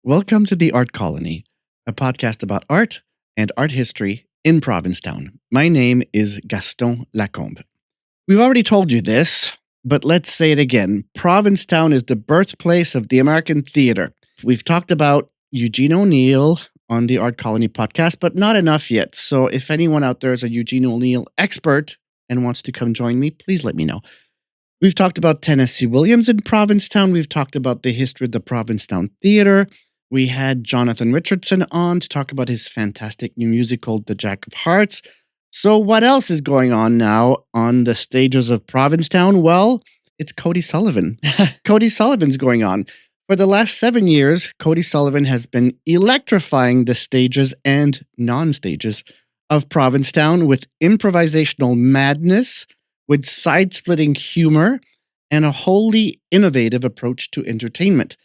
Welcome to the Art Colony, a podcast about art and art history in Provincetown. My name is Gaston Lacombe. We've already told you this, but let's say it again. Provincetown is the birthplace of the American theater. We've talked about Eugene O'Neill on the Art Colony podcast, but not enough yet. So if anyone out there is a Eugene O'Neill expert and wants to come join me, please let me know. We've talked about Tennessee Williams in Provincetown. We've talked about the history of the Provincetown Theater. We had Jonathan Richardson on to talk about his fantastic new musical, The Jack of Hearts. So what else is going on now on the stages of Provincetown? Well, it's Cody Sullivan. Cody Sullivan's going on. For the last 7 years, Cody Sullivan has been electrifying the stages and non-stages of Provincetown with improvisational madness, with side-splitting humor, and a wholly innovative approach to entertainment.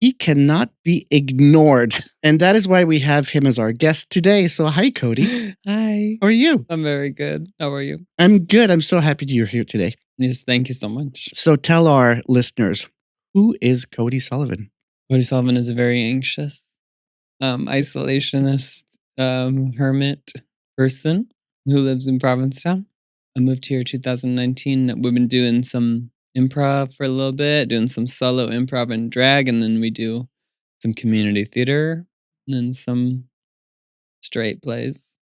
He cannot be ignored, and that is why we have him as our guest today. So hi, Cody. Hi. How are you? I'm very good. How are you? I'm good. I'm so happy you're here today. Yes, thank you so much. So tell our listeners, who is Cody Sullivan? Cody Sullivan is a very anxious, isolationist, hermit person who lives in Provincetown. I moved here 2019. We've been doing some improv for a little bit, doing some solo improv and drag, and then we do some community theater, and then some straight plays,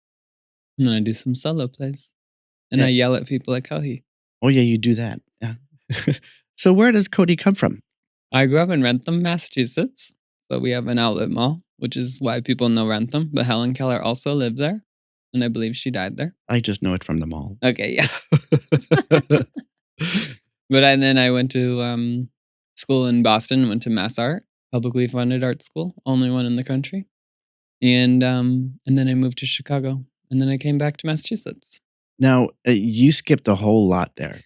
and then I do some solo plays, and I yell at people at Kohi. Oh yeah, you do that. Yeah. So where does Cody come from? I grew up in Wrentham, Massachusetts, so we have an outlet mall, which is why people know Wrentham, but Helen Keller also lived there, and I believe she died there. I just know it from the mall. Okay, yeah. Then I went to school in Boston, went to Mass Art, publicly funded art school, only one in the country. And then I moved to Chicago, and then I came back to Massachusetts. Now, you skipped a whole lot there.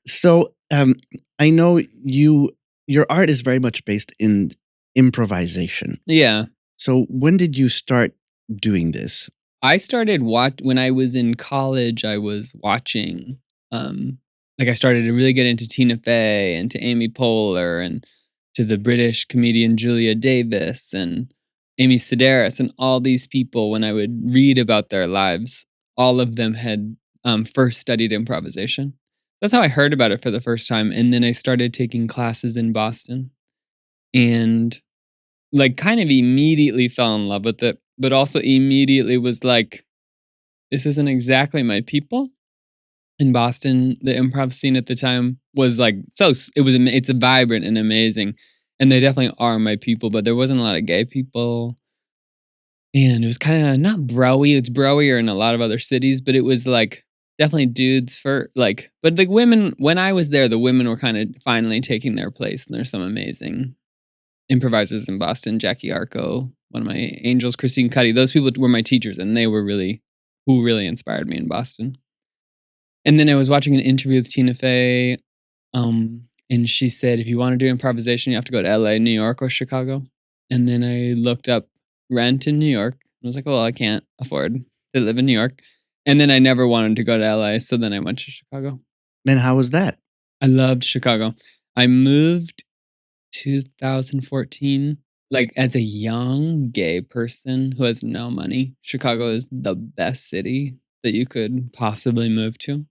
So I know your art is very much based in improvisation. Yeah. So when did you start doing this? I started when I was in college. I was watching, I started to really get into Tina Fey and to Amy Poehler and to the British comedian Julia Davis and Amy Sedaris and all these people. When I would read about their lives, all of them had first studied improvisation. That's how I heard about it for the first time. And then I started taking classes in Boston and kind of immediately fell in love with it, but also immediately was like, this isn't exactly my people. In Boston, the improv scene at the time was it's vibrant and amazing. And they definitely are my people, but there wasn't a lot of gay people. And it was kind of not broy. It's broier in a lot of other cities, but it was definitely dudes but the women, when I was there, the women were kind of finally taking their place. And there's some amazing improvisers in Boston, Jackie Arco, one of my angels, Christine Cuddy. Those people were my teachers, and they were who really inspired me in Boston. And then I was watching an interview with Tina Fey, and she said, if you want to do improvisation, you have to go to LA, New York, or Chicago. And then I looked up rent in New York. I was like, well, I can't afford to live in New York. And then I never wanted to go to LA, so then I went to Chicago. And how was that? I loved Chicago. I moved 2014, as a young gay person who has no money. Chicago is the best city that you could possibly move to.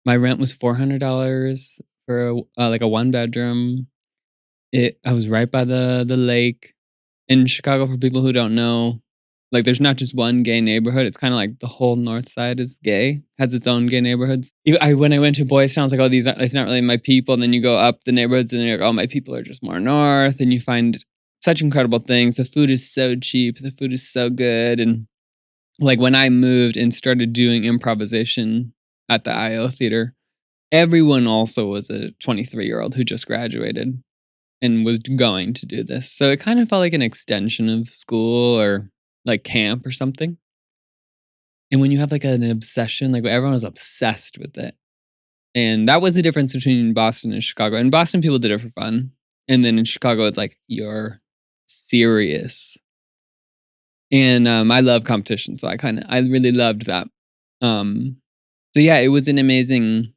My rent was $400 for a one bedroom. I was right by the lake. In Chicago, for people who don't know, there's not just one gay neighborhood. It's kind of like the whole north side is gay, has its own gay neighborhoods. When I went to Boys Town, I was like, it's not really my people. And then you go up the neighborhoods and you're like, oh, my people are just more north. And you find such incredible things. The food is so cheap. The food is so good. And when I moved and started doing improvisation at the IO Theater, everyone also was a 23-year-old who just graduated and was going to do this. So it kind of felt like an extension of school or camp or something. And when you have an obsession, everyone was obsessed with it. And that was the difference between Boston and Chicago. In Boston, people did it for fun. And then in Chicago, it's you're serious. And I love competition. So I really loved that. So yeah, it was an amazing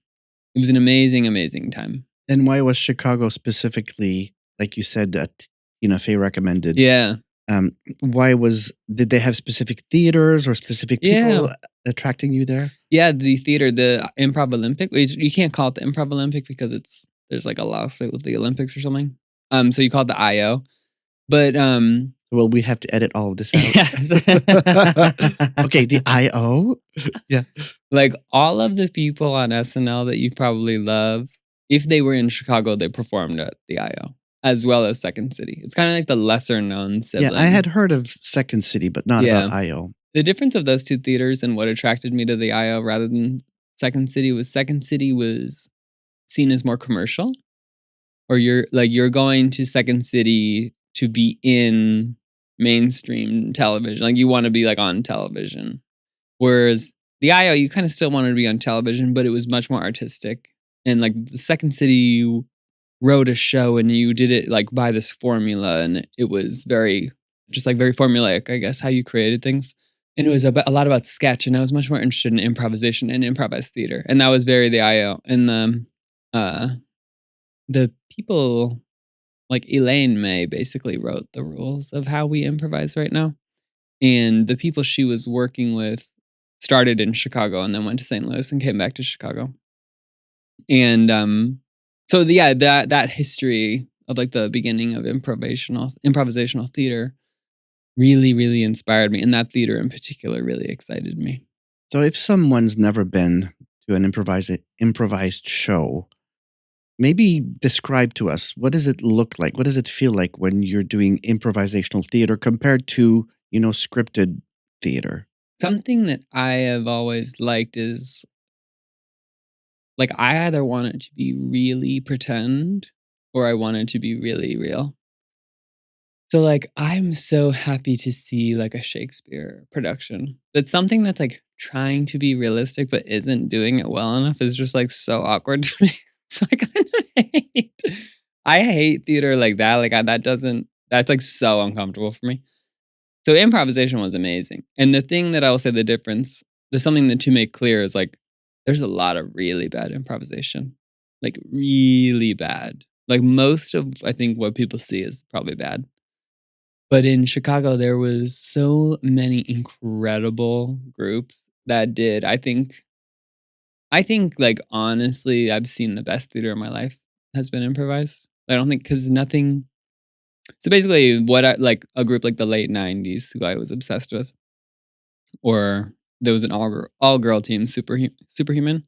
time. And why was Chicago specifically like you said, Tina Fey recommended. Yeah. Um, did they have specific theaters or specific people Yeah. attracting you there? Yeah, the theater, the Improv Olympic. You can't call it the Improv Olympic because there's like a lawsuit with the Olympics or something. So you call it the IO. But Well, we have to edit all of this out. yes. Okay, the IO. Yeah. Like all of the people on SNL that you probably love, if they were in Chicago, they performed at the IO as well as Second City. It's kind of like the lesser known sibling. Yeah, I had heard of Second City, but not about IO. The difference of those two theaters and what attracted me to the IO rather than Second City was seen as more commercial. Or you're going to Second City to be in mainstream television. Like you want to be like on television. Whereas the IO, you kind of still wanted to be on television, but it was much more artistic. And like the Second City, you wrote a show and you did it like by this formula, and it was very formulaic, I guess, how you created things. And it was a lot about sketch, and I was much more interested in improvisation and improvised theater, and that was very the IO. And the people like Elaine May basically wrote the rules of how we improvise right now, and the people she was working with started in Chicago and then went to St. Louis and came back to Chicago. And so yeah, that history of like the beginning of improvisational theater really, really inspired me. And that theater in particular really excited me. So if someone's never been to an improvised show, maybe describe to us, what does it look like? What does it feel like when you're doing improvisational theater compared to, scripted theater? Something that I have always liked is like I either want it to be really pretend or I want it to be really real. So like I'm so happy to see like a Shakespeare production. But something that's like trying to be realistic but isn't doing it well enough is just like so awkward to me. So I hate theater like that. Like that's like so uncomfortable for me. So improvisation was amazing. And the thing that I will say there's something that to make clear is like there's a lot of really bad improvisation. Like really bad. Like most of I think what people see is probably bad. But in Chicago there was so many incredible groups that did. I think like honestly I've seen the best theater in my life has been improvised. I don't think cuz nothing. So basically, what I like a group like the late '90s who I was obsessed with, or there was an all girl team, Superhuman.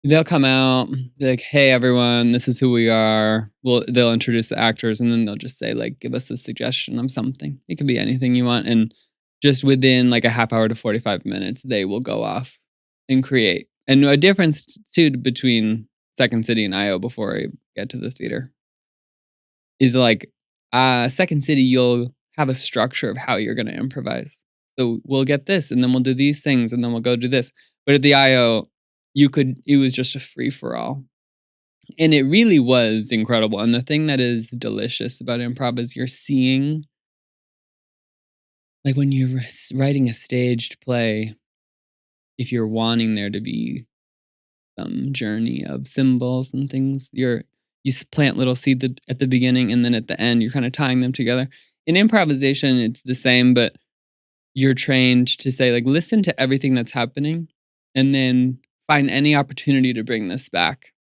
They'll come out, be like, "Hey, everyone, this is who we are." Well, they'll introduce the actors, and then they'll just say, like, "Give us a suggestion of something. It can be anything you want." And just within like a half hour to 45 minutes, they will go off and create. And a difference too between Second City and IO before I get to the theater is like Second City, you'll have a structure of how you're going to improvise. So we'll get this, and then we'll do these things, and then we'll go do this. But at the IO, it was just a free for all. And it really was incredible. And the thing that is delicious about improv is you're seeing, like when you're writing a staged play, if you're wanting there to be some journey of symbols and things, you plant little seeds at the beginning, and then at the end, you're kind of tying them together. In improvisation, it's the same, but you're trained to say, like, listen to everything that's happening, and then find any opportunity to bring this back.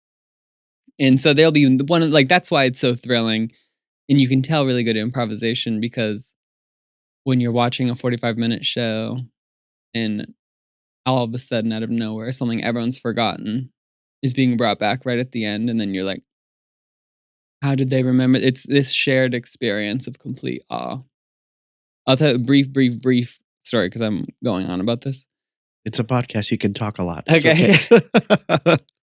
And so they'll be one of like that's why it's so thrilling, and you can tell really good improvisation because when you're watching a 45-minute show, and all of a sudden, out of nowhere, something everyone's forgotten is being brought back right at the end, and then you're like, how did they remember? It's this shared experience of complete awe. I'll tell a brief story because I'm going on about this. It's a podcast. You can talk a lot. Okay.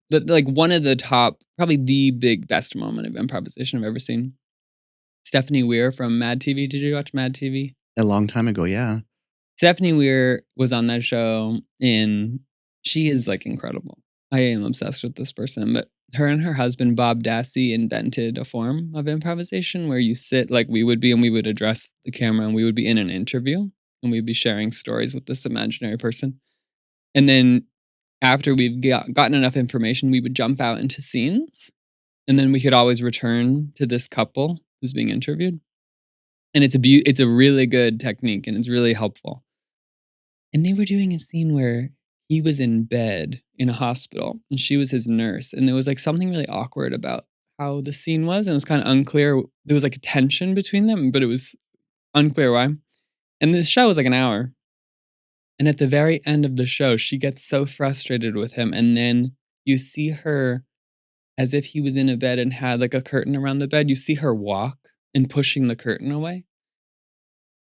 Like one of the top, probably the best moment of improvisation I've ever seen. Stephanie Weir from Mad TV. Did you watch Mad TV? A long time ago, yeah. Stephanie Weir was on that show, and she is like incredible. I am obsessed with this person, but her and her husband, Bob Dassey, invented a form of improvisation where you sit like we would be, and we would address the camera, and we would be in an interview, and we'd be sharing stories with this imaginary person. And then after we've gotten enough information, we would jump out into scenes. And then we could always return to this couple who's being interviewed. And it's a really good technique and it's really helpful. And they were doing a scene where he was in bed in a hospital and she was his nurse. And there was like something really awkward about how the scene was. And it was kind of unclear. There was like a tension between them, but it was unclear why. And the show was like an hour. And at the very end of the show, she gets so frustrated with him. And then you see her as if he was in a bed and had like a curtain around the bed. You see her walk and pushing the curtain away.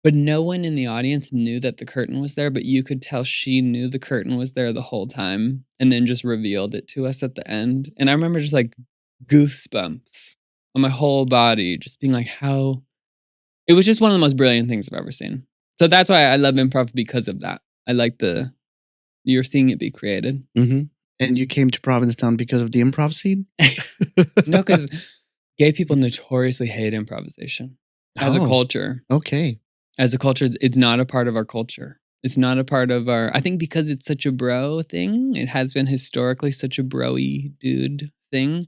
But no one in the audience knew that the curtain was there, but you could tell she knew the curtain was there the whole time and then just revealed it to us at the end. And I remember just like goosebumps on my whole body, just being like, how... It was just one of the most brilliant things I've ever seen. So that's why I love improv, because of that. I like you're seeing it be created. Mm-hmm. And you came to Provincetown because of the improv scene? No, because gay people notoriously hate improvisation as a culture. Okay. As a culture, it's not a part of our culture. It's not a part of I think because it's such a bro thing, it has been historically such a bro-y dude thing,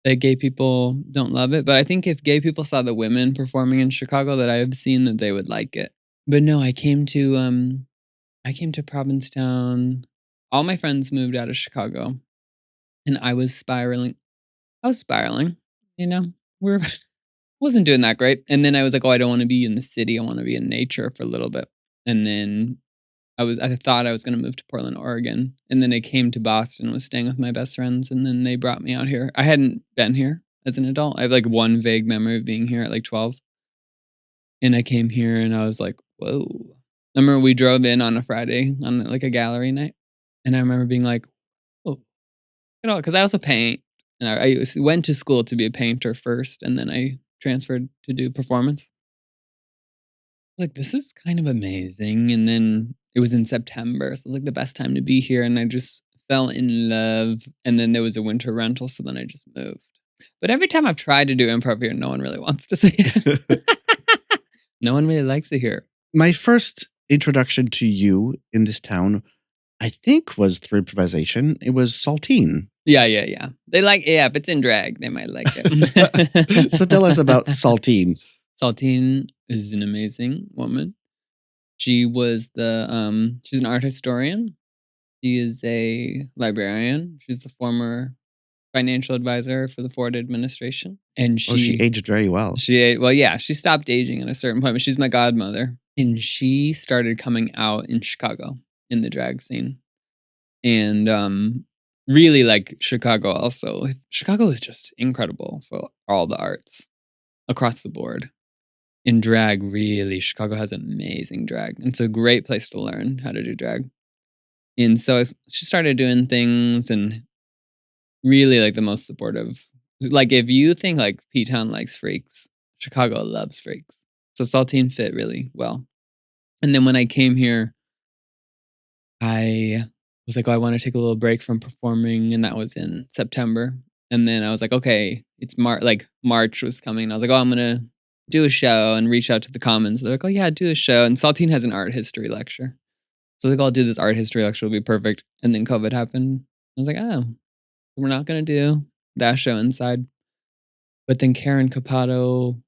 that gay people don't love it. But I think if gay people saw the women performing in Chicago that I have seen, that they would like it. But no, I came to Provincetown. All my friends moved out of Chicago. And I was spiraling. You know? Wasn't doing that great. And then I was like, oh, I don't want to be in the city. I want to be in nature for a little bit. And then I thought I was going to move to Portland, Oregon. And then I came to Boston, was staying with my best friends. And then they brought me out here. I hadn't been here as an adult. I have like one vague memory of being here at like 12. And I came here and I was like, whoa. I remember we drove in on a Friday on like a gallery night. And I remember being like, oh, because I also paint. And I went to school to be a painter first. And then I transferred to do performance. I was like, this is kind of amazing. And then it was in September. So it was like the best time to be here. And I just fell in love. And then there was a winter rental. So then I just moved. But every time I've tried to do improv here, no one really wants to see it. No one really likes it here. My first introduction to you in this town, I think, was through improvisation. It was Saltine. Yeah. They like, if it's in drag, they might like it. So tell us about Saltine. Saltine is an amazing woman. She was she's an art historian. She is a librarian. She's the former financial advisor for the Ford administration. And she aged very well. She stopped aging at a certain point, but she's my godmother. And she started coming out in Chicago in the drag scene. And really like Chicago also. Chicago is just incredible for all the arts across the board. In drag, really, Chicago has amazing drag. It's a great place to learn how to do drag. And so she started doing things and really like the most supportive. Like if you think like P-Town likes freaks, Chicago loves freaks. So Saltine fit really well. And then when I came here, I was like, oh, I want to take a little break from performing. And that was in September. And then I was like, okay, it's March was coming. And I was like, oh, I'm going to do a show and reach out to the Commons. They're like, oh yeah, do a show. And Saltine has an art history lecture. So I was like, I'll do this art history lecture. It'll be perfect. And then COVID happened. I was like, oh, we're not going to do that show inside. But then Karen Capato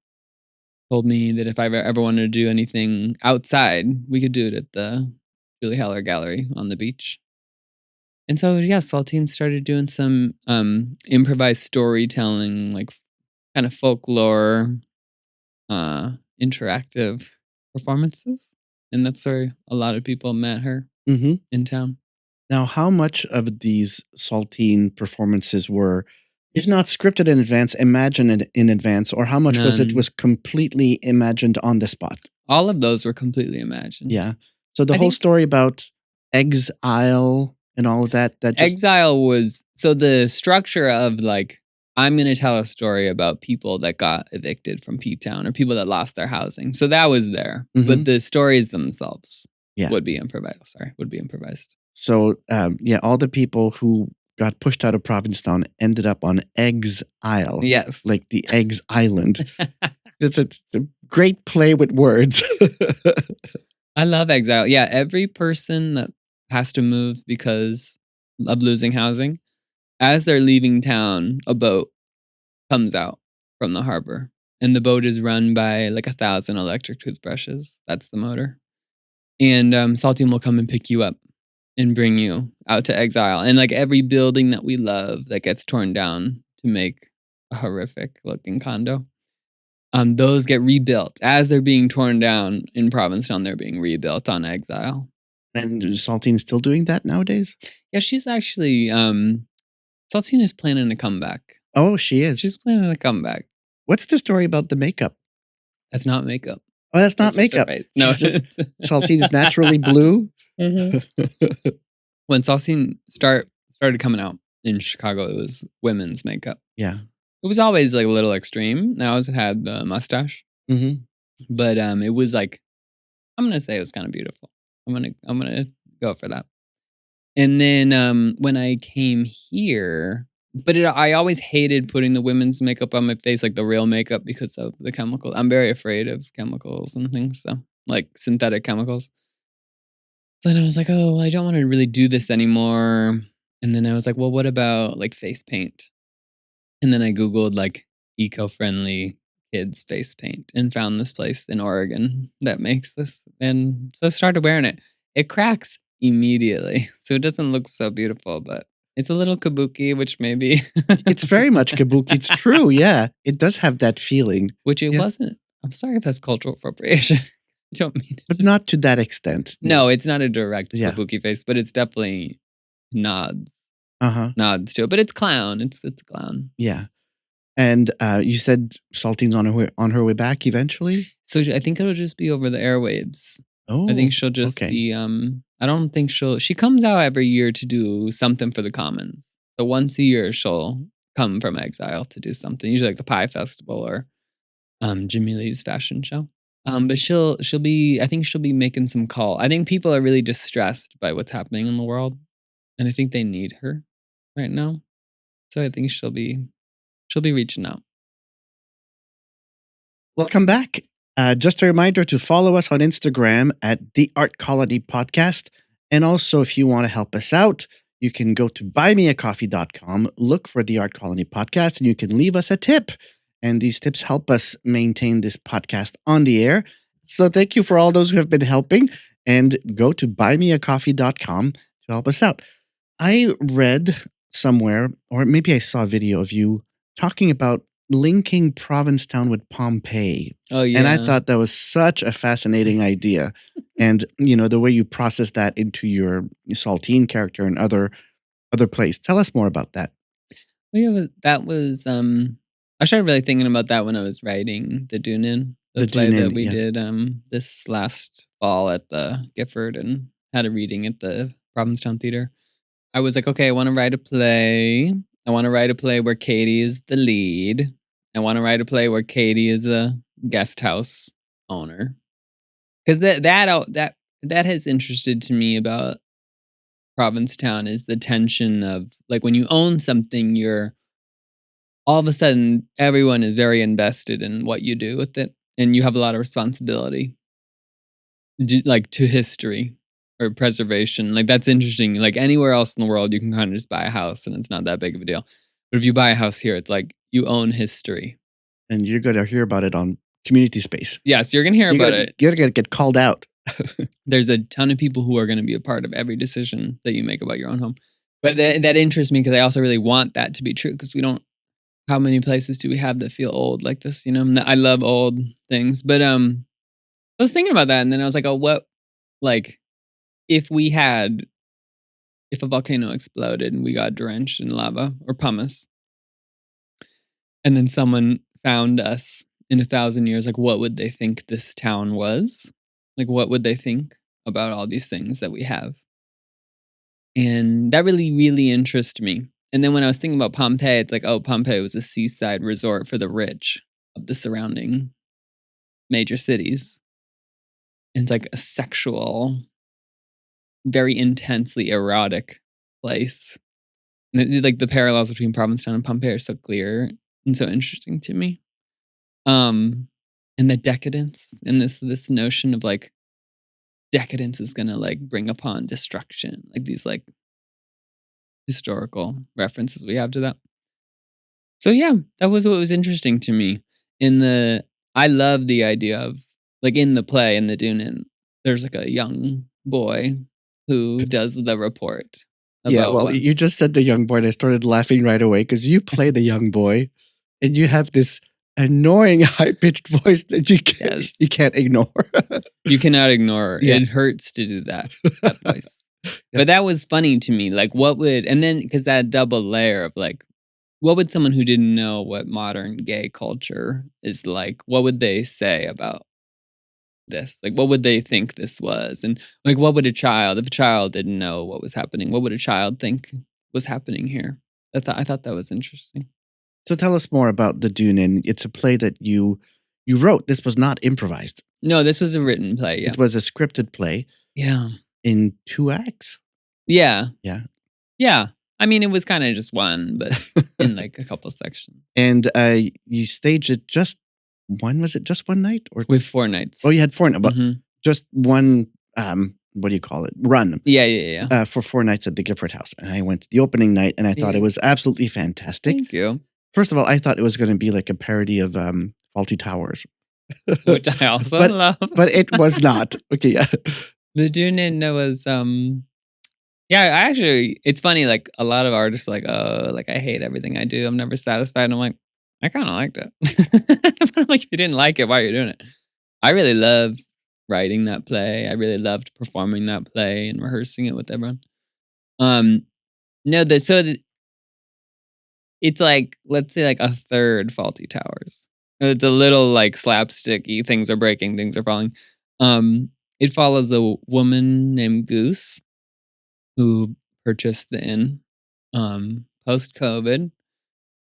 told me that if I ever wanted to do anything outside, we could do it at the Julie Heller Gallery on the beach. And so, yeah, Saltine started doing some improvised storytelling, like kind of folklore, interactive performances. And that's where a lot of people met her in town. Now, how much of these Saltine performances were, if not scripted in advance, imagined in advance, or how much was completely imagined on the spot? All of those were completely imagined. Yeah. So the whole story about exile and all of that exile was, so the structure of like, I'm going to tell a story about people that got evicted from P-Town or people that lost their housing. So that was there. But the stories themselves would be improvised. So, all the people who got pushed out of Provincetown ended up on exile. Yes. Like the Eggs Island. It's a great play with words. I love exile. Yeah, every person that has to move because of losing housing, as they're leaving town, a boat comes out from the harbor. And the boat is run by like 1,000 electric toothbrushes. That's the motor. And Saltine will come and pick you up and bring you out to exile. And like every building that we love that gets torn down to make a horrific looking condo, those get rebuilt. As they're being torn down in Provincetown, they're being rebuilt on exile. And Saltine's still doing that nowadays? Yeah, she's actually, Saltine is planning a comeback. Oh, she is. She's planning a comeback. What's the story about the makeup? That's not makeup. Oh, that's not That's just her makeup. face. No. She's just, Saltine's naturally blue. Mm-hmm. When Saltine started coming out in Chicago, it was women's makeup. Yeah. It was always like a little extreme. Now it had the mustache, Mm-hmm. but it was like, I'm gonna say it was kind of beautiful. I'm gonna go for that. And then when I came here, but I always hated putting the women's makeup on my face, like the real makeup, because of the chemical. I'm very afraid of chemicals and things, so like synthetic chemicals. So then I was like, oh, well, I don't want to really do this anymore. And then I was like, well, what about like face paint? And then I Googled like eco-friendly kids face paint and found this place in Oregon that makes this. And so I started wearing it. It cracks immediately. So it doesn't look so beautiful, but it's a little kabuki, which maybe. It's very much kabuki. It's true. Yeah. It does have that feeling. Which it Yeah. wasn't. I'm sorry if that's cultural appropriation. I don't mean it. But not to that extent. No, it's not a direct Yeah. kabuki face, but it's definitely nods Uh-huh. to it. But it's clown. It's clown. Yeah. And you said Saltine's on her way back eventually? So I think it'll just be over the airwaves. Oh. I think she'll just okay. be I don't think she comes out every year to do something for the Commons. So once a year she'll come from exile to do something, usually like the Pie Festival or Jimmy Lee's fashion show. But she'll be, I think she'll be making some call. I think people are really distressed by what's happening in the world, and I think they need her right now. So I think she'll be reaching out. Welcome back. Just a reminder to follow us on Instagram at The Art Colony Podcast. And also, if you want to help us out, you can go to buymeacoffee.com, look for The Art Colony Podcast, and you can leave us a tip. And these tips help us maintain this podcast on the air. So thank you for all those who have been helping. And go to buymeacoffee.com to help us out. I read somewhere, or maybe I saw a video of you talking about linking Provincetown with Pompeii. Oh yeah. And I thought that was such a fascinating idea. And, the way you process that into your Saltine character and other plays. Tell us more about that. Well, yeah, that was I started really thinking about that when I was writing the Dunin, the play Dunin, that we yeah. did this last fall at the Gifford and had a reading at the Provincetown Theater. I was like, okay, I want to write a play. I want to write a play where Katie is the lead. I want to write a play where Katie is a guest house owner. Because that has interested to me about Provincetown is the tension of like when you own something, you're all of a sudden everyone is very invested in what you do with it, and you have a lot of responsibility, like to history or preservation. Like that's interesting. Like anywhere else in the world, you can kind of just buy a house and it's not that big of a deal. But if you buy a house here, it's like you own history. And you're going to hear about it on Community Space. Yes, you're going to hear about it. You're going to get called out. There's a ton of people who are going to be a part of every decision that you make about your own home. But that interests me because I also really want that to be true because we don't, how many places do we have that feel old like this? I love old things. But I was thinking about that and then I was like, oh, what, like, if a volcano exploded and we got drenched in lava or pumice, and then someone found us in 1,000 years, like what would they think this town was? Like what would they think about all these things that we have? And that really, really interested me. And then when I was thinking about Pompeii, it's like, oh, Pompeii was a seaside resort for the rich of the surrounding major cities. And it's like a sexual, very intensely erotic place. And like the parallels between Provincetown and Pompeii are so clear and so interesting to me. And the decadence and this notion of like decadence is gonna like bring upon destruction, like these like historical references we have to that. So yeah, that was what was interesting to me. I love the idea of like in the play in the Dunin, there's like a young boy who does the report Yeah, about well, what. you just said the young boy, and I started laughing right away because you play the young boy, and you have this annoying high-pitched voice that Yes. you can't ignore. You cannot ignore. Yeah. It hurts to do that voice. But that was funny to me. Like, what would, and then because that double layer of like, what would someone who didn't know what modern gay culture is like, what would they say about this? Like, what would they think this was? And like, what would if a child didn't know what was happening, what would a child think was happening here? I thought that was interesting. So tell us more about The Dune, and it's a play that you wrote. This was not improvised. No, this was a written play. Yeah. It was a scripted play Yeah. in 2 acts. Yeah. Yeah. Yeah. I mean, it was kind of just one, but in like a couple sections. And you staged it was it just one night? Or With 4 nights. Oh, you had 4 nights, but Mhm. just one, what do you call it? Run. Yeah. For 4 nights at the Gifford House. And I went to the opening night, and I thought it Yeah. was absolutely fantastic. Thank you. First of all, I thought it was going to be like a parody of Faulty Towers. Which I also But- love. But it was not. Okay, yeah. The Dunin was yeah, I actually it's funny, like a lot of artists are like, oh, like I hate everything I do. I'm never satisfied. And I'm like, I kinda liked it. But I'm like, if you didn't like it, why are you doing it? I really loved writing that play. I really loved performing that play and rehearsing it with everyone. No, it's like, let's say like a third Faulty Towers. It's a little like slapsticky, things are breaking, things are falling. It follows a woman named Goose who purchased the inn post-COVID.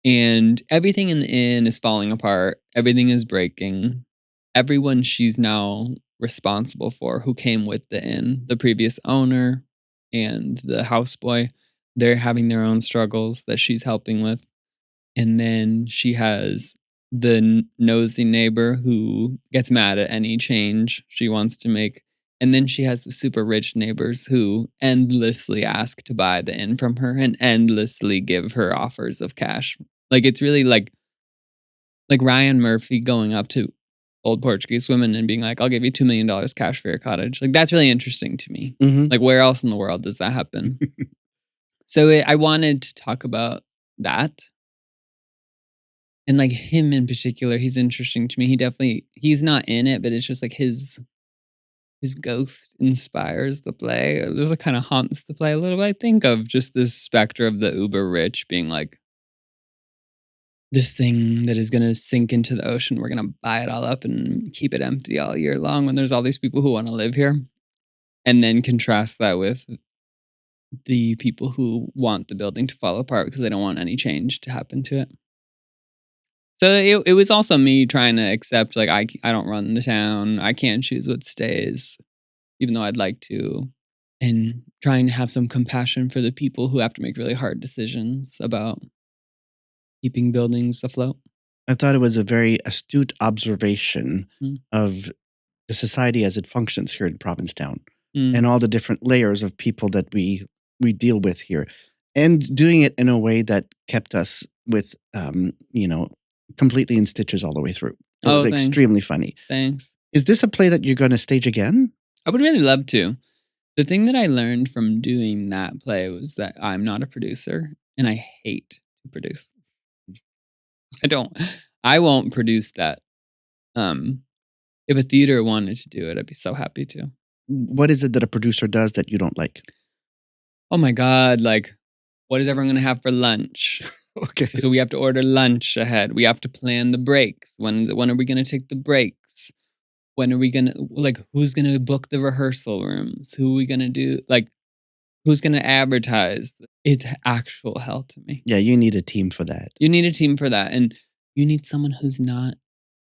And everything in the inn is falling apart. Everything is breaking. Everyone she's now responsible for who came with the inn, the previous owner and the houseboy, they're having their own struggles that she's helping with. And then she has the nosy neighbor who gets mad at any change she wants to make. And then she has the super rich neighbors who endlessly ask to buy the inn from her and endlessly give her offers of cash. Like it's really like Ryan Murphy going up to old Portuguese women and being like, I'll give you $2 million cash for your cottage. Like that's really interesting to me. Mhm. Like where else in the world does that happen? So I wanted to talk about that. And like him in particular, he's interesting to me. He's not in it, but it's just like his ghost inspires the play. There's like kind of haunts the play a little bit. I think of just this specter of the uber rich being like this thing that is going to sink into the ocean. We're going to buy it all up and keep it empty all year long when there's all these people who want to live here. And then contrast that with the people who want the building to fall apart because they don't want any change to happen to it. So it was also me trying to accept, like, I don't run the town. I can't choose what stays, even though I'd like to. And trying to have some compassion for the people who have to make really hard decisions about keeping buildings afloat. I thought it was a very astute observation Mm. of the society as it functions here in Provincetown, Mm. and all the different layers of people that we deal with here, and doing it in a way that kept us with, completely in stitches all the way through. It was Thanks. extremely funny. Thanks. Is this a play that you're going to stage again? I would really love to. The thing that I learned from doing that play was that I'm not a producer and I hate to produce. I won't produce that. If a theater wanted to do it, I'd be so happy to. What is it that a producer does that you don't like? Oh my God, like, what is everyone going to have for lunch? Okay. So we have to order lunch ahead. We have to plan the breaks. When are we going to take the breaks? When are we going to, like, who's going to book the rehearsal rooms? Who are we going to do, like, who's going to advertise? It's actual hell to me. Yeah, you need a team for that. You need a team for that. And you need someone who's not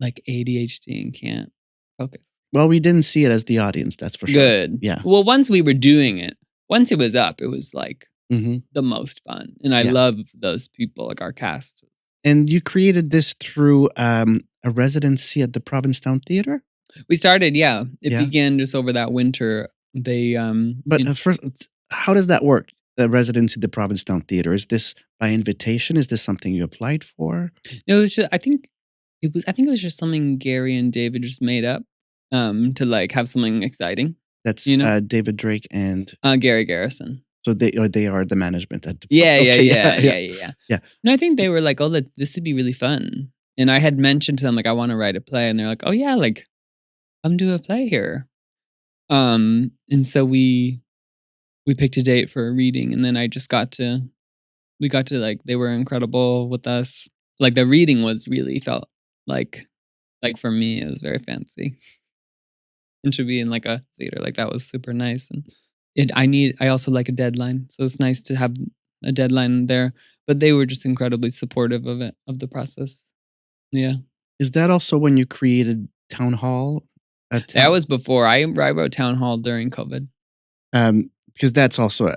like ADHD and can't focus. Well, we didn't see it as the audience, that's for sure. Good. Yeah. Well, once we were doing it, once it was up, it was like Mhm. the most fun. And I Yeah. love those people, like our cast. And you created this through a residency at the Provincetown Theater? We started, yeah. It Yeah. began just over that winter. They But first, how does that work? residence at the Provincetown Theater. Is this by invitation? Is this something you applied for? No, it was just, I think it was just something Gary and David just made up to like have something exciting, That's you know? David Drake and Gary Garrison. so they are the management at the Yeah, yeah, okay, yeah, yeah, yeah, yeah, yeah, yeah. yeah. No, I think they were like, "Oh, this would be really fun." And I had mentioned to them like I want to write a play, and they're like, "Oh yeah, like come do a play here." And so we picked a date for a reading, and then I just we got to like they were incredible with us. Like the reading was really felt like for me it was very fancy. And to be in like a theater like that was super nice. And I also like a deadline, so it's nice to have a deadline there. But they were just incredibly supportive of it, of the process. Yeah, Is that also when you created Town Hall? that was before I wrote Town Hall during COVID. Because that's also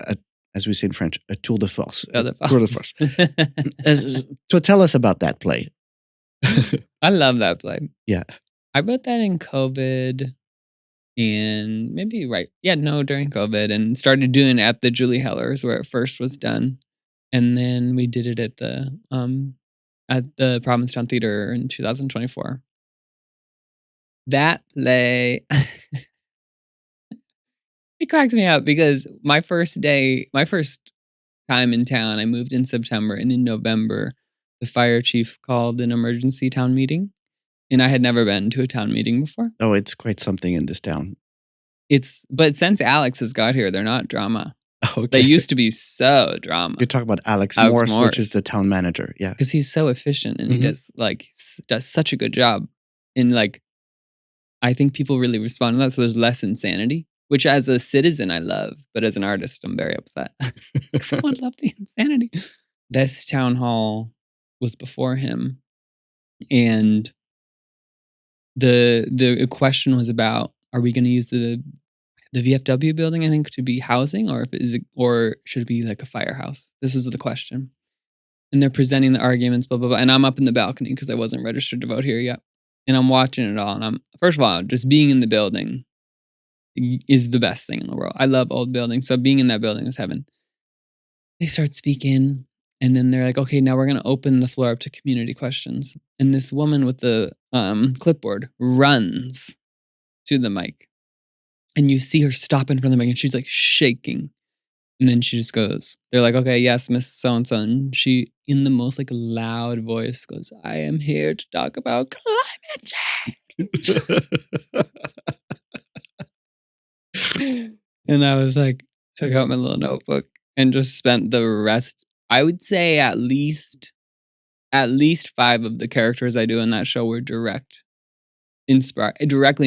as we say in French, a tour de force. Tour de force. So tell us about that play. I love that play. Yeah. I wrote that in COVID. And maybe during COVID, and started doing it at the Julie Hellers where it first was done. And then we did it at the Provincetown Theater in 2024. That play it cracks me up because my first time in town, I moved in September, and in November, the fire chief called an emergency town meeting. And I had never been to a town meeting before. Oh, it's quite something in this town. But since Alex has got here, they're not drama. Okay. They used to be so drama. You're talking about Alex Morris, which is the town manager. Yeah. Because he's so efficient, and he does such a good job. And like, I think people really respond to that. So there's less insanity, which as a citizen, I love. But as an artist, I'm very upset. Someone love the insanity. This town hall was before him. And the question was about, are we going to use the VFW building, I think, to be housing, or should it be like a firehouse? This was the question. And they're presenting the arguments, blah, blah, blah. And I'm up in the balcony because I wasn't registered to vote here yet. And I'm watching it all. And first of all, just being in the building is the best thing in the world. I love old buildings. So being in that building was heaven. They start speaking. And then they're like, okay, now we're going to open the floor up to community questions. And this woman with the clipboard runs to the mic. And you see her stop in front of the mic, and she's like shaking. And then she just goes, they're like, okay, yes, Miss So-and-so. And she, in the most like loud voice, goes, I am here to talk about climate change. And I was like, took out my little notebook and just spent the rest, I would say at least 5 of the characters I do in that show were directly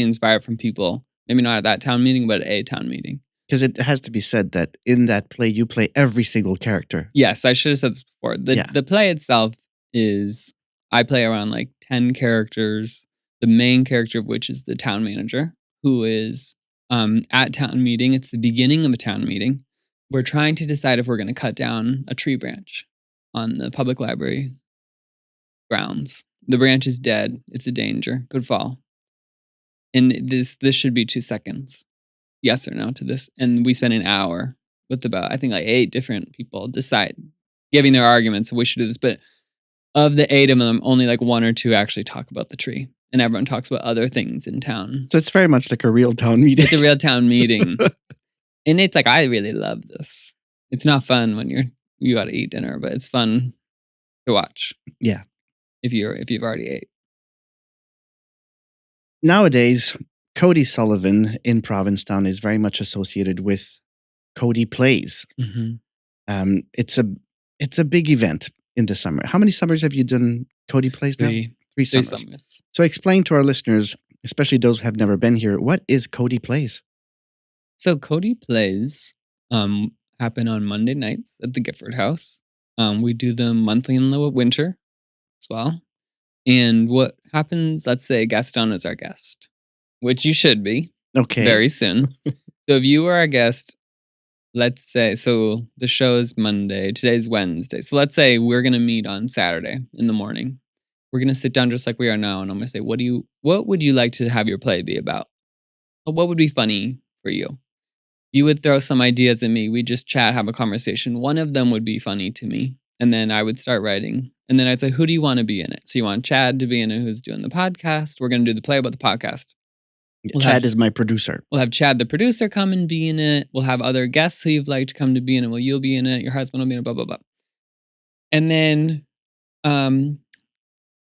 inspired from people. Maybe not at that town meeting, but at a town meeting. Because it has to be said that in that play, you play every single character. Yes, I should have said this before. The play itself is, I play around like 10 characters, the main character of which is the town manager, who is at town meeting. It's the beginning of a town meeting. We're trying to decide if we're going to cut down a tree branch on the public library grounds. The branch is dead. It's a danger. Could fall. And this should be 2 seconds. Yes or no to this. And we spent an hour with about, I think, like 8 different people giving their arguments. We should do this. But of the 8 of them, only like 1 or 2 actually talk about the tree. And everyone talks about other things in town. So it's very much like a real town meeting. It's a real town meeting. And it's like, I really love this. It's not fun when you got to eat dinner, but it's fun to watch. Yeah. If you've already ate. Nowadays, Cody Sullivan in Provincetown is very much associated with Cody Plays. Mm-hmm. It's a big event in the summer. How many summers have you done Cody Plays now? 3 summers. So explain to our listeners, especially those who have never been here, what is Cody Plays? So Cody Plays happen on Monday nights at the Gifford House. We do them monthly in the winter as well. And what happens, let's say Gaston is our guest, which you should be. Okay. Very soon. So if you are our guest, let's say, so the show is Monday, today's Wednesday. So let's say we're going to meet on Saturday in the morning. We're going to sit down just like we are now. And I'm going to say, what would you like to have your play be about? What would be funny for you? You would throw some ideas at me. We'd just chat, have a conversation. One of them would be funny to me. And then I would start writing. And then I'd say, who do you want to be in it? So you want Chad to be in it, who's doing the podcast. We're going to do the play about the podcast. Chad is my producer. We'll have Chad, the producer, come and be in it. We'll have other guests who you've liked come to be in it. Well, you'll be in it. Your husband will be in it, blah, blah, blah. And then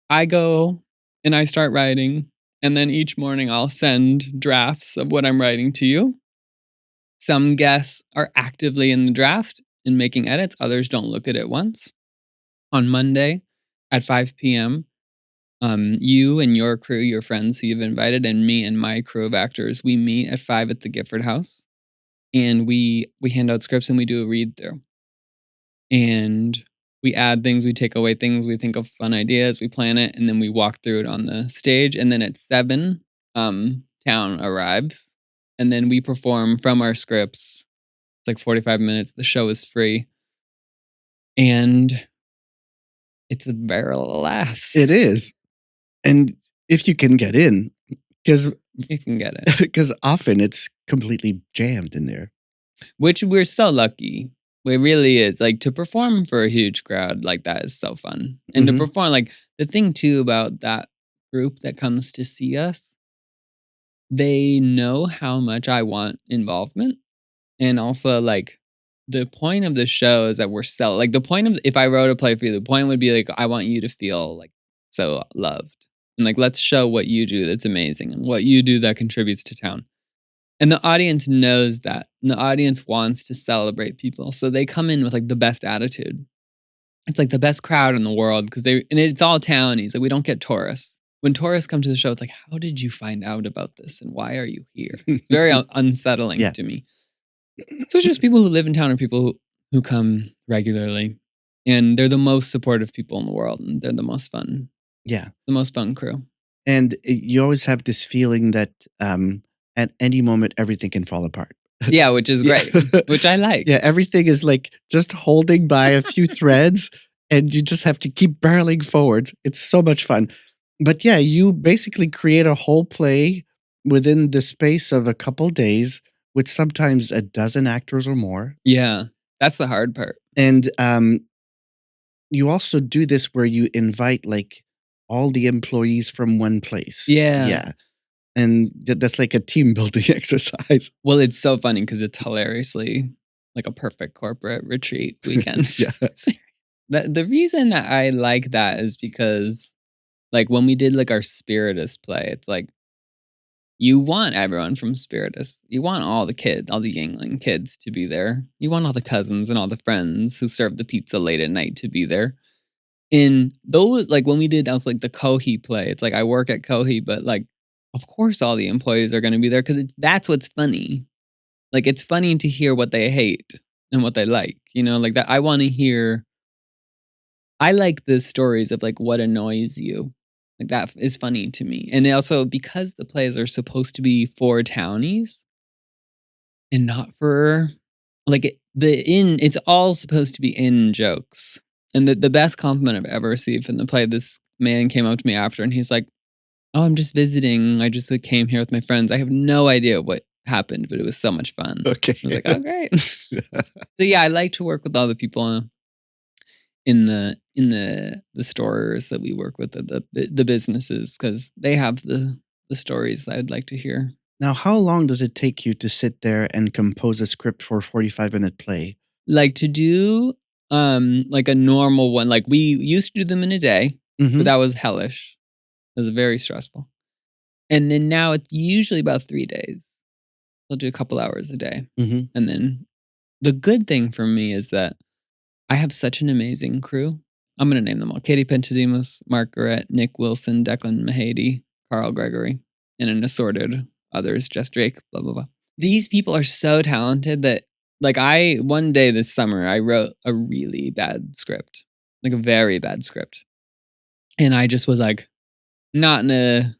I go and I start writing. And then each morning I'll send drafts of what I'm writing to you. Some guests are actively in the draft and making edits. Others don't look at it once. On Monday at 5 p.m., you and your crew, your friends who you've invited, and me and my crew of actors, we meet at 5 at the Gifford House. And we hand out scripts and we do a read through. And we add things, we take away things, we think of fun ideas, we plan it, and then we walk through it on the stage. And then at 7, Town arrives. And then we perform from our scripts. It's like 45 minutes. The show is free. And it's a barrel of laughs. It is. And if you can get in, because You can get it. because often it's completely jammed in there. Which we're so lucky. It really is. Like, to perform for a huge crowd like that is so fun. And to perform, like, the thing too about that group that comes to see us, they know how much I want involvement. And also, like, the point of the show is that we're like, the point of, if I wrote a play for you, the point would be like, I want you to feel like so loved. And like, let's show what you do that's amazing and what you do that contributes to town. And the audience knows that. And the audience wants to celebrate people. So they come in with like the best attitude. It's like the best crowd in the world because and it's all townies. Like, we don't get tourists. When tourists come to the show, it's like, how did you find out about this? And why are you here? It's very unsettling to me. So it's just people who live in town or people who come regularly. And they're the most supportive people in the world. And they're the most fun. Yeah. The most fun crew. And you always have this feeling that at any moment, everything can fall apart. Yeah, which is great, which I like. Yeah, everything is like just holding by a few threads and you just have to keep barreling forward. It's so much fun. But yeah, you basically create a whole play within the space of a couple days with sometimes a dozen actors or more. Yeah, that's the hard part. And you also do this where you invite like all the employees from one place. Yeah. Yeah. And that's like a team building exercise. Well, it's so funny because it's hilariously like a perfect corporate retreat weekend. Yeah. The reason that I like that is because, like, when we did like our Spiritus play, it's like, you want everyone from Spiritus. You want all the kids, all the Yingling kids to be there. You want all the cousins and all the friends who serve the pizza late at night to be there. In those, like, when we did, I was like the Kohi play. It's like, I work at Kohi, but like, of course all the employees are going to be there because that's what's funny. Like, it's funny to hear what they hate and what they like, you know, like that. I want to hear, I like the stories of like what annoys you. Like, that is funny to me. And also, because the plays are supposed to be for townies and not for, like, it's all supposed to be in jokes. And the best compliment I've ever received from the play, this man came up to me after and he's like, oh, I'm just visiting. I just came here with my friends. I have no idea what happened, but it was so much fun. Okay. I was like, oh, great. So yeah, I like to work with all the people in the stores that we work with, the businesses, because they have the stories I'd like to hear. Now, how long does it take you to sit there and compose a script for a 45-minute play? Like, to do like a normal one, like we used to do them in a day, but that was hellish. It was very stressful. And then now it's usually about 3 days. I'll do a couple hours a day. And then the good thing for me is that I have such an amazing crew. I'm going to name them all. Katie Pentademos, Margaret, Nick Wilson, Declan Mahady, Carl Gregory, and an assorted others, Jess Drake, blah, blah, blah. These people are so talented that, like, one day this summer, I wrote a really bad script, like a very bad script. And I just was like, it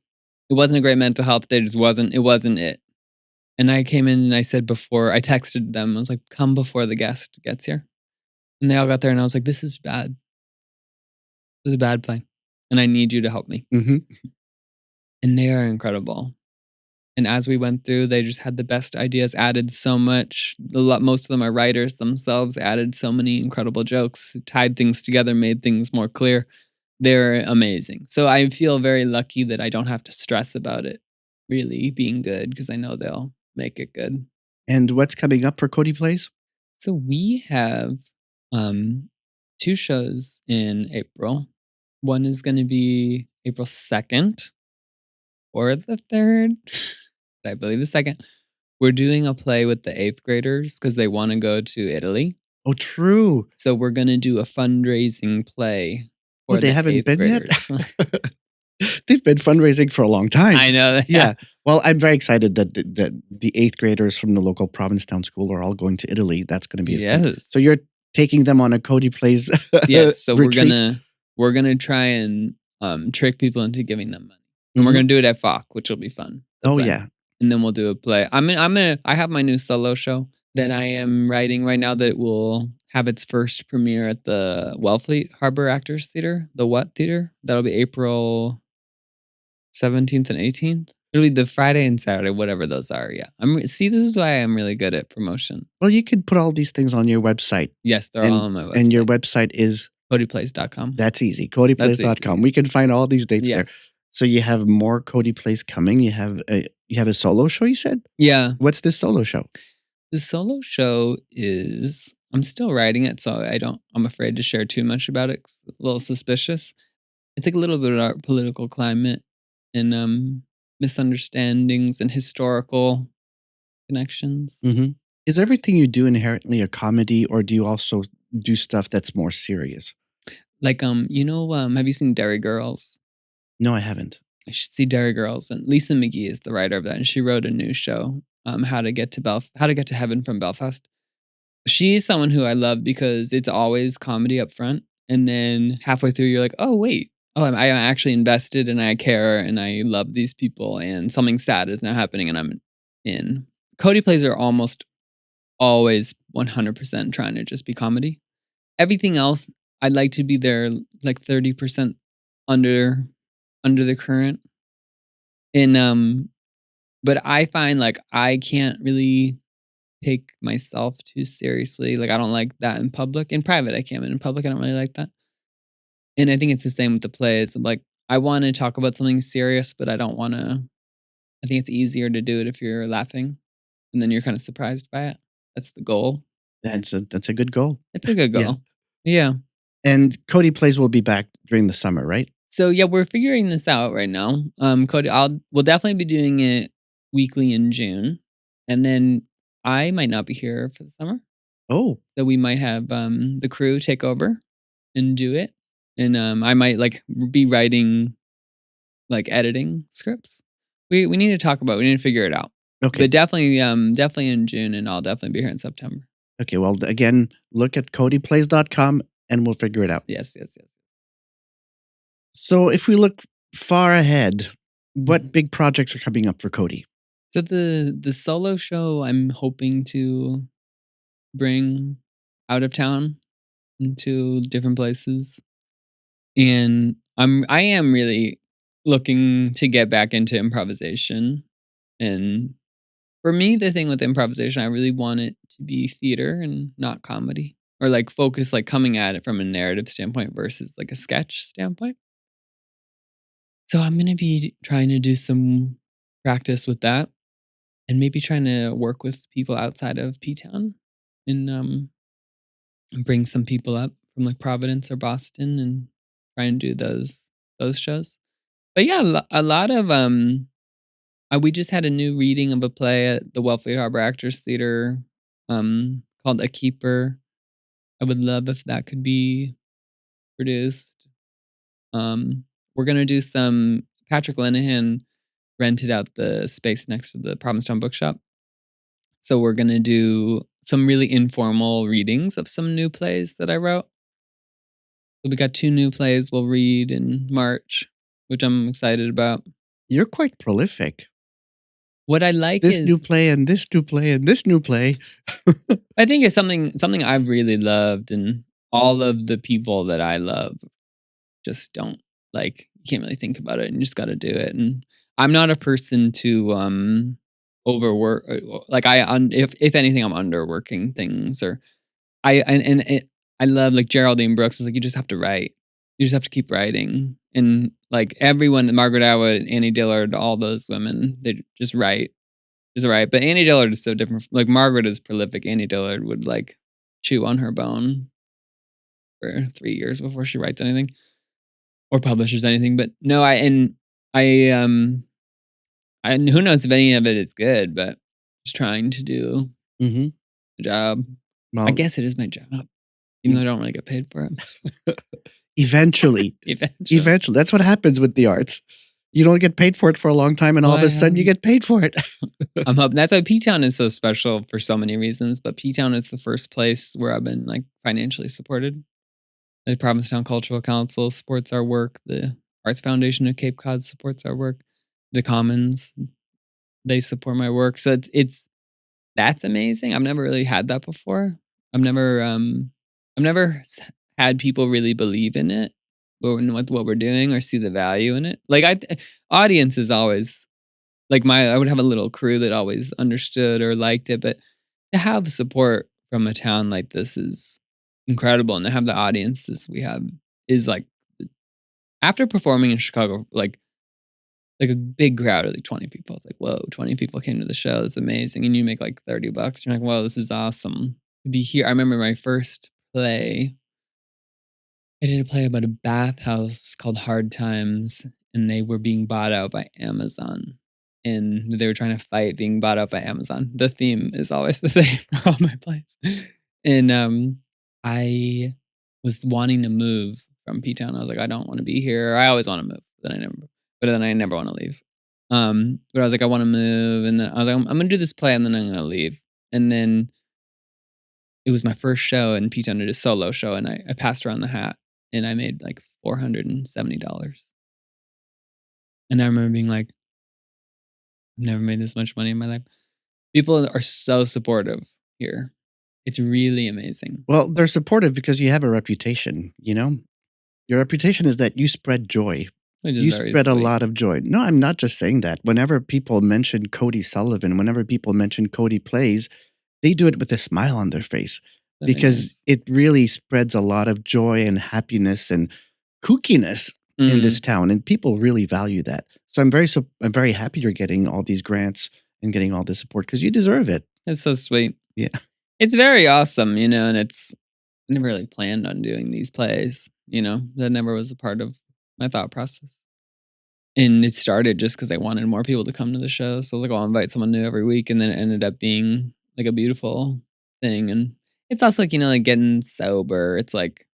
wasn't a great mental health day. It wasn't it. And I came in and I said I texted them, I was like, come before the guest gets here. And they all got there and I was like, this is bad. This is a bad play. And I need you to help me. And they are incredible. And as we went through, they just had the best ideas, added so much. Most of them are writers themselves, added so many incredible jokes, tied things together, made things more clear. They're amazing. So I feel very lucky that I don't have to stress about it really being good because I know they'll make it good. And what's coming up for Cody Plays? So we have 2 shows in April. One is going to be April 2nd or the 3rd. I believe the 2nd. We're doing a play with the 8th graders because they want to go to Italy. Oh, true. So we're going to do a fundraising play Oh, for they the haven't 8th been graders. yet? They've been fundraising for a long time. I know that. Yeah. Well, I'm very excited that the 8th graders from the local Provincetown school are all going to Italy. That's going to be fun. Yes. So you're taking them on a Cody Plays Yes. So retreat? we're gonna try and trick people into giving them money. And we're gonna do it at FOC, which will be fun. Oh, yeah. And then we'll do a play. I have my new solo show that I am writing right now that will have its first premiere at the Wellfleet Harbor Actors Theater, the What Theater. That'll be April 17th and 18th. It'll be the Friday and Saturday, whatever those are. Yeah. This is why I'm really good at promotion. Well, you could put all these things on your website. Yes, they're all on my website. And your website is? CodyPlays.com. That's easy. CodyPlays.com. We can find all these dates there. So you have more Cody Plays coming. You have a solo show, you said? Yeah. What's this solo show? The solo show is, I'm still writing it, so I'm afraid to share too much about it. It's a little suspicious. It's like a little bit of our political climate and misunderstandings and historical connections. Mm-hmm. Is everything you do inherently a comedy, or do you also do stuff that's more serious? Like, have you seen Dairy Girls? No, I haven't. You should see Dairy Girls. And Lisa McGee is the writer of that, and she wrote a new show, How to Get to Heaven from Belfast. She's someone who I love because it's always comedy up front, and then halfway through you're like, oh wait, I'm actually invested and I care and I love these people and something sad is now happening and I'm in. Cody Plays are almost always 100% trying to just be comedy. Everything else, I'd like to be there like 30% under the current. And but I find like I can't really take myself too seriously. Like I don't like that in public. In private I can, but in public I don't really like that. And I think it's the same with the plays. Like I want to talk about something serious, but I don't want to. I think it's easier to do it if you're laughing and then you're kind of surprised by it. That's the goal. That's a good goal. It's a good goal. Yeah. And Cody Plays will be back during the summer, right? So yeah, we're figuring this out right now. Cody, we'll definitely be doing it weekly in June. And then I might not be here for the summer. Oh. So we might have the crew take over and do it. And I might like be writing, like editing scripts. We need to talk about. We need to figure it out. Okay. But definitely in June, and I'll definitely be here in September. Okay. Well, again, look at codyplays.com and we'll figure it out. Yes. So if we look far ahead, what big projects are coming up for Cody? So the solo show, I'm hoping to bring out of town into different places. And I am really looking to get back into improvisation. And for me, the thing with improvisation, I really want it to be theater and not comedy, or like focus like coming at it from a narrative standpoint versus like a sketch standpoint. So I'm going to be trying to do some practice with that and maybe trying to work with people outside of P-Town and bring some people up from like Providence or Boston and try and do those shows. But yeah, a lot of we just had a new reading of a play at the Wellfleet Harbor Actors Theater called A Keeper. I would love if that could be produced. We're gonna do some. Patrick Linehan rented out the space next to the Provincetown bookshop, so we're gonna do some really informal readings of some new plays that I wrote. So we got 2 new plays we'll read in March, which I'm excited about. You're quite prolific. What I like this is new play and this new play and this new play. I think it's something I've really loved, and all of the people that I love just don't like. You can't really think about it, and you just got to do it. And I'm not a person to overwork. Like if anything, I'm underworking things, or I love like Geraldine Brooks is like you just have to write. You just have to keep writing, and like everyone, Margaret Atwood, Annie Dillard, all those women, they just write. But Annie Dillard is so different. Like Margaret is prolific. Annie Dillard would like chew on her bone for 3 years before she writes anything or publishes anything. But no, I who knows if any of it is good, but just trying to do Mm-hmm. the job. I Well, guess it is my job, even though I don't really get paid for it. eventually, Eventually. that's what happens with the arts. You don't get paid for it for a long time, and all of a sudden you get paid for it. I'm hoping that's why P-Town is so special for so many reasons. But P-Town is the first place where I've been like financially supported. The Provincetown Cultural Council supports our work. The Arts Foundation of Cape Cod supports our work. The Commons, they support my work. So that's amazing. I've never really had that before. I've never had people really believe in it, or in what we're doing, or see the value in it. Like audience is always like I would have a little crew that always understood or liked it, but to have support from a town like this is incredible, and to have the audiences we have is like after performing in Chicago, like a big crowd of like 20 people. It's like, whoa, 20 people came to the show. That's amazing. And you make like $30. You're like, whoa, this is awesome to be here. I remember my first play. I did a play about a bathhouse called Hard Times, and they were being bought out by Amazon. And they were trying to fight being bought out by Amazon. The theme is always the same for all my plays. And I was wanting to move from P-Town. I was like, I don't want to be here. I always want to move, but then I never want to leave. But I was like, I want to move, and then I was like, I'm gonna do this play, and then I'm gonna leave. And then it was my first show in P-Town. It is a solo show, and I passed around the hat, and I made like $470. And I remember being like, I've never made this much money in my life. People are so supportive here. It's really amazing. Well, they're supportive because you have a reputation, you know? Your reputation is that you spread joy. Which is You very spread a sweet. lot of joy. No, I'm not just saying that. Whenever people mention Cody Sullivan, whenever people mention Cody Plays, they do it with a smile on their face Very because nice. it really spreads a lot of joy and happiness and kookiness in this town, and people really value that. So I'm very happy you're getting all these grants and getting all this support because you deserve it. It's so sweet. Yeah. It's very awesome, and I never really planned on doing these plays, that never was a part of my thought process. And it started just because I wanted more people to come to the show. So I was like, I'll invite someone new every week. And then it ended up being like a beautiful thing. And it's also like, like getting sober. It's like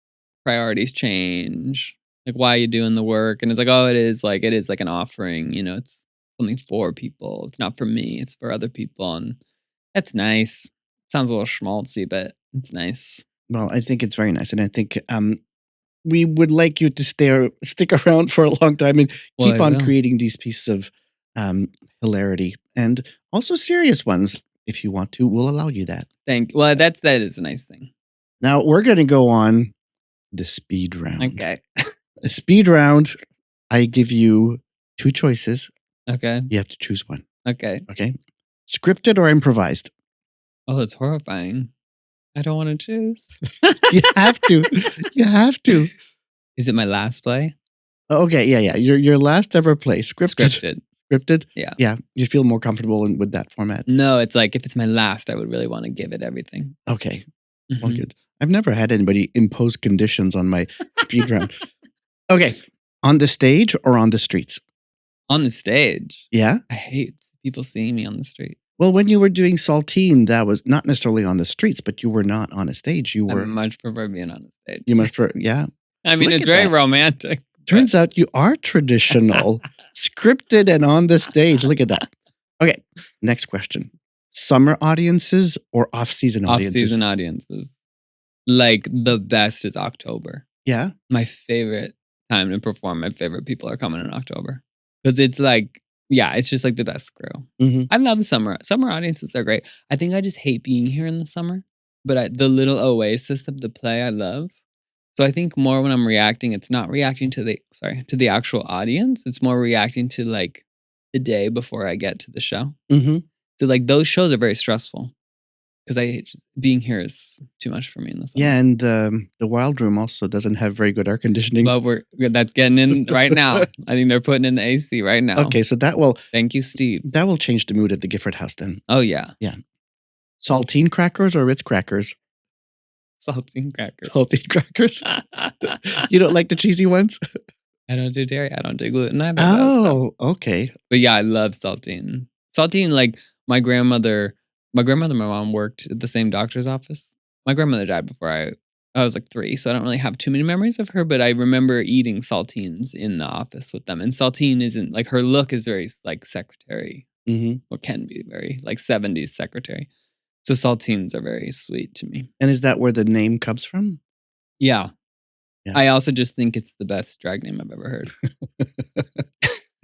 priorities change. Like, why are you doing the work? And it's like, oh, it is like an offering. It's something for people. It's not for me. It's for other people. And that's nice. Sounds a little schmaltzy, but it's nice. Well, I think it's very nice. And I think we would like you to stick around for a long time and keep on creating these pieces of hilarity and also serious ones. If you want to, we'll allow you that. Well, that is a nice thing. Now we're going to go on the speed round. Okay. The speed round, I give you two choices. Okay. You have to choose one. Okay. Okay. Scripted or improvised? Oh, that's horrifying. I don't want to choose. You have to. You have to. Is it my last play? Okay, yeah. Your last ever play. Scripted. Scripted? Yeah. Yeah. You feel more comfortable with that format? No, it's like if it's my last, I would really want to give it everything. Okay. Well, good. I've never had anybody impose conditions on my speed round. Okay. On the stage or on the streets? On the stage. Yeah? I hate people seeing me on the street. Well, when you were doing Saltine, that was not necessarily on the streets, but you were not on a stage. You were. I much prefer being on the stage. You much prefer, yeah. I mean, it's very romantic. Turns out you are traditional, scripted and on the stage. Look at that. Okay, next question. Summer audiences or off-season audiences? Off-season audiences. Like the best is October. Yeah? My favorite time to perform. My favorite people are coming in October. Because it's like, yeah, it's just like the best crew. Mm-hmm. I love the summer. Summer audiences are great. I think I just hate being here in the summer. But the little oasis of the play I love. So I think more when I'm reacting, it's not reacting to the actual audience. It's more reacting to like the day before I get to the show. Mm-hmm. So like those shows are very stressful because being here is too much for me in the summer. Yeah, and the Wild Room also doesn't have very good air conditioning. But that's getting in right now. I think they're putting in the AC right now. Okay, so that will Thank you, Steve. that will change the mood at the Gifford House then. Oh yeah, Saltine crackers or Ritz crackers? saltine crackers. Saltine crackers. You don't like the cheesy ones? I don't do dairy. I don't do gluten either. So. Oh, okay. But yeah, I love saltine. Saltine, like my grandmother, my mom worked at the same doctor's office. My grandmother died before I was like 3, so I don't really have too many memories of her, but I remember eating saltines in the office with them. And saltine isn't like, her look is very like secretary, or can be very like 70s secretary. So saltines are very sweet to me. And is that where the name comes from? Yeah. Yeah. I also just think it's the best drag name I've ever heard.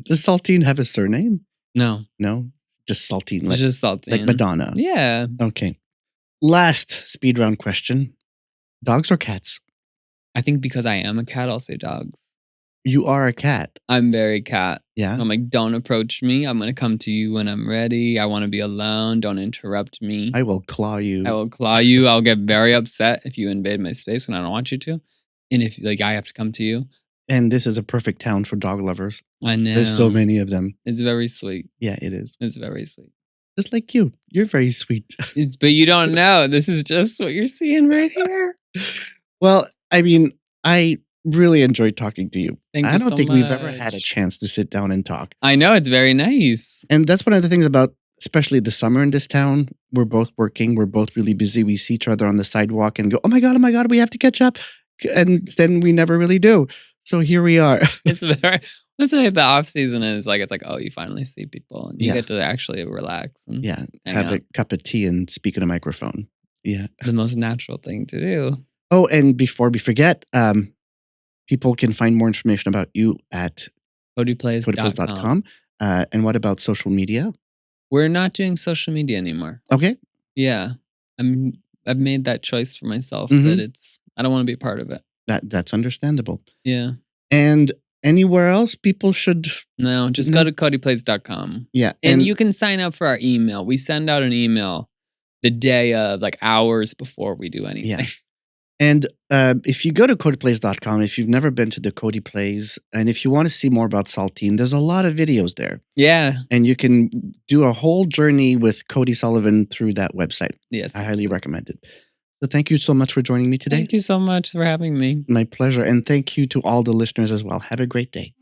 Does Saltine have a surname? No. No? Just Saltine. It's just saltine. Like Madonna. Yeah. Okay. Last speed round question. Dogs or cats? I think because I am a cat, I'll say dogs. You are a cat. I'm very cat. Yeah. I'm like, don't approach me. I'm going to come to you when I'm ready. I want to be alone. Don't interrupt me. I will claw you. I will claw you. I'll get very upset if you invade my space when I don't want you to. And if like I have to come to you. And this is a perfect town for dog lovers. I know. There's so many of them. It's very sweet. Yeah, it is. It's very sweet. Just like you. You're very sweet. But you don't know. This is just what you're seeing right here. Well, I mean, I really enjoyed talking to you. Thank you I don't so think we've ever had a much. chance to sit down and talk. I know. It's very nice. And that's one of the things about, especially the summer in this town. We're both working. We're both really busy. We see each other on the sidewalk and go, oh my God, we have to catch up. And then we never really do. So here we are. It's very, that's what the off season is like. It's like, oh, you finally see people and you get to actually relax. And have a cup of tea and speak in a microphone. Yeah. The most natural thing to do. Oh, and before we forget, people can find more information about you at CodyPlays.com. And what about social media? We're not doing social media anymore. Okay. Yeah. I've made that choice for myself that I don't want to be a part of it. That's understandable. Yeah. And anywhere else people should... No, just go to CodyPlays.com. Yeah. And you can sign up for our email. We send out an email the day of, like hours before we do anything. Yeah. And if you go to CodyPlays.com, if you've never been to the Cody Plays, and if you want to see more about Saltine, there's a lot of videos there. Yeah. And you can do a whole journey with Cody Sullivan through that website. Yes. I highly recommend it. So thank you so much for joining me today. Thank you so much for having me. My pleasure. And thank you to all the listeners as well. Have a great day.